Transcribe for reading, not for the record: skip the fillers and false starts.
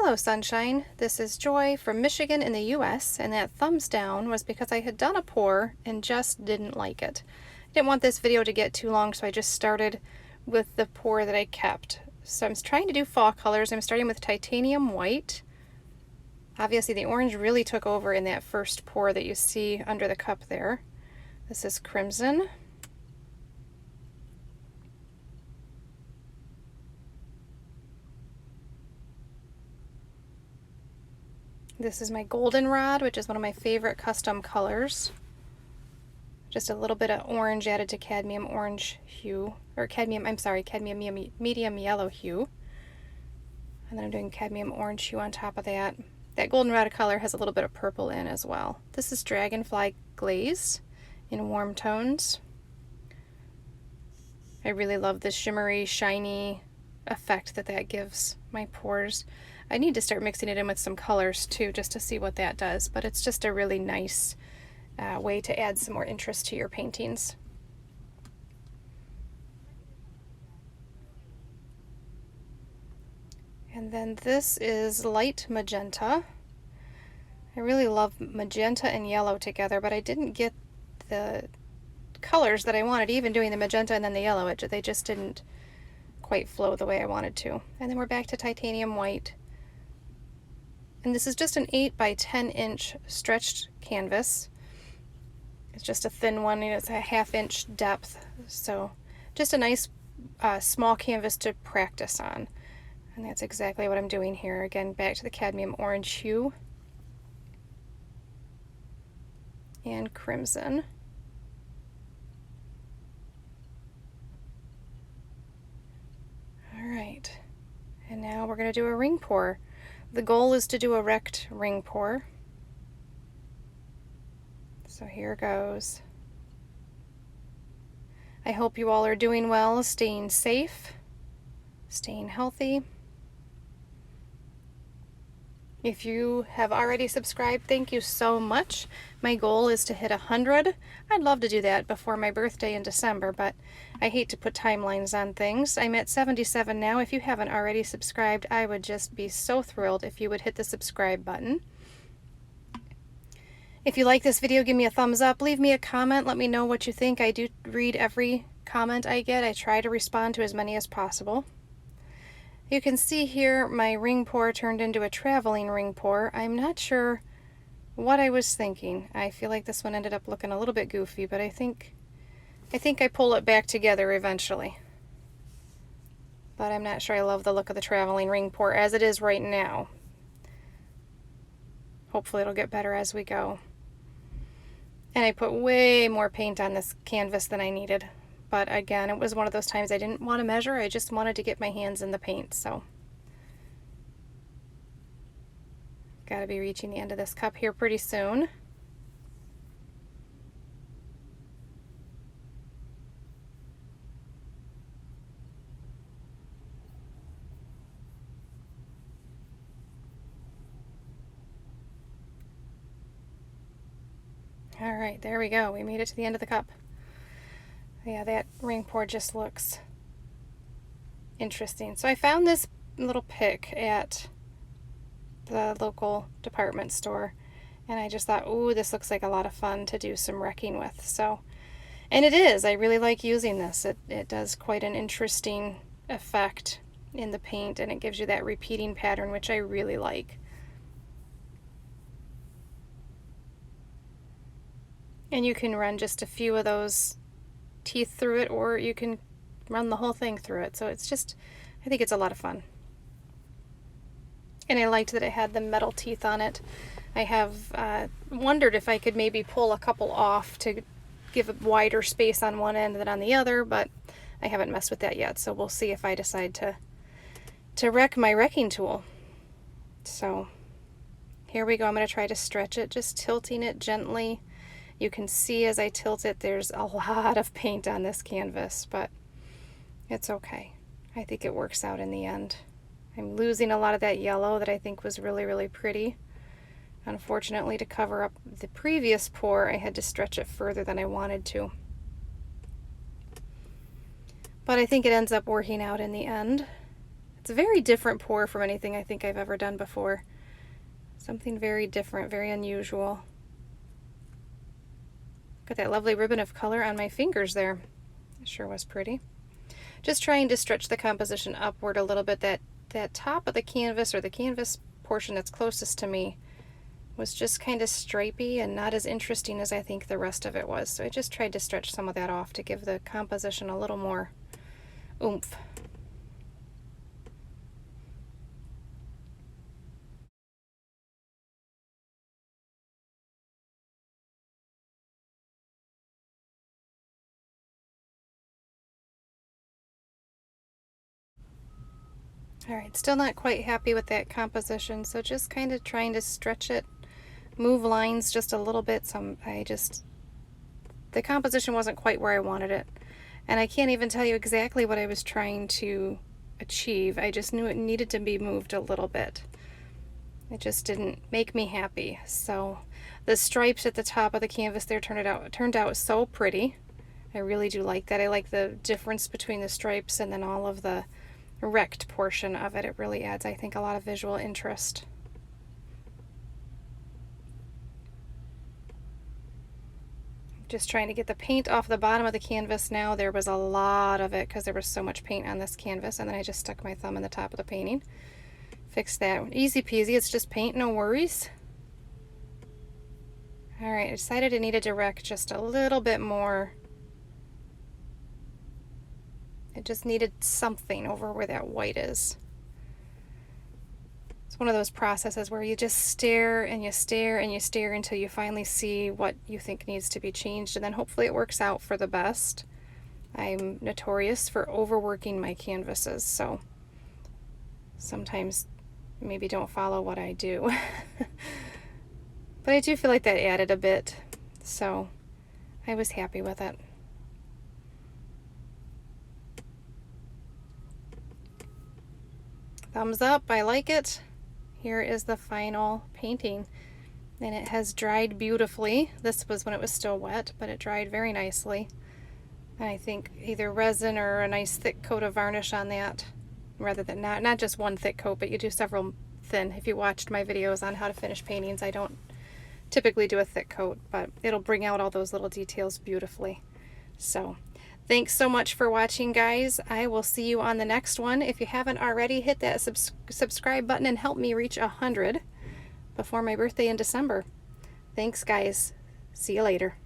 Hello sunshine, this is Joy from Michigan in the US, and that thumbs down was because I had done a pour and just didn't like it. I didn't want this video to get too long, so I just started with the pour that I kept. So I'm trying to do fall colors. I'm starting with titanium white. Obviously the orange really took over in that first pour that you see under the cup there. This is crimson. This is my goldenrod, which is one of my favorite custom colors. Just a little bit of orange added to cadmium orange hue, or cadmium medium yellow hue. And then I'm doing cadmium orange hue on top of that. That goldenrod color has a little bit of purple in as well. This is dragonfly glaze in warm tones. I really love the shimmery, shiny effect that gives my pours. I need to start mixing it in with some colors too, just to see what that does, but it's just a really nice way to add some more interest to your paintings. And then this is light magenta. I really love magenta and yellow together, but I didn't get the colors that I wanted, even doing the magenta and then the yellow. They just didn't quite flow the way I wanted to. And then we're back to titanium white. And this is just an 8 by 10 inch stretched canvas. It's just a thin one, and it's a 1/2 inch depth. So just a nice small canvas to practice on. And that's exactly what I'm doing here. Again, back to the cadmium orange hue and crimson. All right, and now we're going to do a ring pour. The goal is to do a wrecked ring pour. So here goes. I hope you all are doing well, staying safe, staying healthy. If you have already subscribed, thank you so much. My goal is to hit 100. I'd love to do that before my birthday in December, but I hate to put timelines on things. I'm at 77 now. If you haven't already subscribed, I would just be so thrilled if you would hit the subscribe button. If you like this video, give me a thumbs up. Leave me a comment. Let me know what you think. I do read every comment I get. I try to respond to as many as possible. You can see here my ring pour turned into a traveling ring pour. I'm not sure what I was thinking. I feel like this one ended up looking a little bit goofy, but I think I pull it back together eventually. But I'm not sure I love the look of the traveling ring pour as it is right now. Hopefully it'll get better as we go. And I put way more paint on this canvas than I needed. But again, it was one of those times I didn't want to measure. I just wanted to get my hands in the paint. So got to be reaching the end of this cup here pretty soon. All right, there we go. We made it to the end of the cup. Yeah, that ring pour just looks interesting. So I found this little pick at the local department store, and I just thought, ooh, this looks like a lot of fun to do some wrecking with. So, and it is. I really like using this. It does quite an interesting effect in the paint, and it gives you that repeating pattern, which I really like. And you can run just a few of those teeth through it, or you can run the whole thing through it. So it's just, I think it's a lot of fun. And I liked that it had the metal teeth on it. I have wondered if I could maybe pull a couple off to give a wider space on one end than on the other, but I haven't messed with that yet. So we'll see if I decide to wreck my wrecking tool. So here we go. I'm going to try to stretch it, just tilting it gently. You can see as I tilt it, there's a lot of paint on this canvas, but it's okay. I think it works out in the end. I'm losing a lot of that yellow that I think was really, really pretty. Unfortunately, to cover up the previous pour, I had to stretch it further than I wanted to. But I think it ends up working out in the end. It's a very different pour from anything I think I've ever done before. Something very different, very unusual. Got that lovely ribbon of color on my fingers there. It sure was pretty. Just trying to stretch the composition upward a little bit. That top of the canvas, or the canvas portion that's closest to me, was just kind of stripey and not as interesting as I think the rest of it was. So I just tried to stretch some of that off to give the composition a little more oomph. Alright, still not quite happy with that composition, so just kind of trying to stretch it, move lines just a little bit. The composition wasn't quite where I wanted it. And I can't even tell you exactly what I was trying to achieve. I just knew it needed to be moved a little bit. It just didn't make me happy. So the stripes at the top of the canvas there turned out so pretty. I really do like that. I like the difference between the stripes and then all of the wrecked portion of it. It really adds, I think, a lot of visual interest. Just trying to get the paint off the bottom of the canvas now. There was a lot of it because there was so much paint on this canvas, and then I just stuck my thumb in the top of the painting. Fixed that. Easy peasy, it's just paint, no worries. Alright, I decided it needed to wreck just a little bit more. It just needed something over where that white is. It's one of those processes where you just stare and you stare and you stare until you finally see what you think needs to be changed, and then hopefully it works out for the best. I'm notorious for overworking my canvases, so sometimes maybe don't follow what I do. But I do feel like that added a bit, so I was happy with it. Thumbs up, I like it. Here is the final painting, and it has dried beautifully. This was when it was still wet, but it dried very nicely. And I think either resin or a nice thick coat of varnish on that, rather than not just one thick coat, but you do several thin. If you watched my videos on how to finish paintings, I don't typically do a thick coat, but it'll bring out all those little details beautifully. So thanks so much for watching, guys. I will see you on the next one. If you haven't already, hit that subscribe button and help me reach 100 before my birthday in December. Thanks, guys. See you later.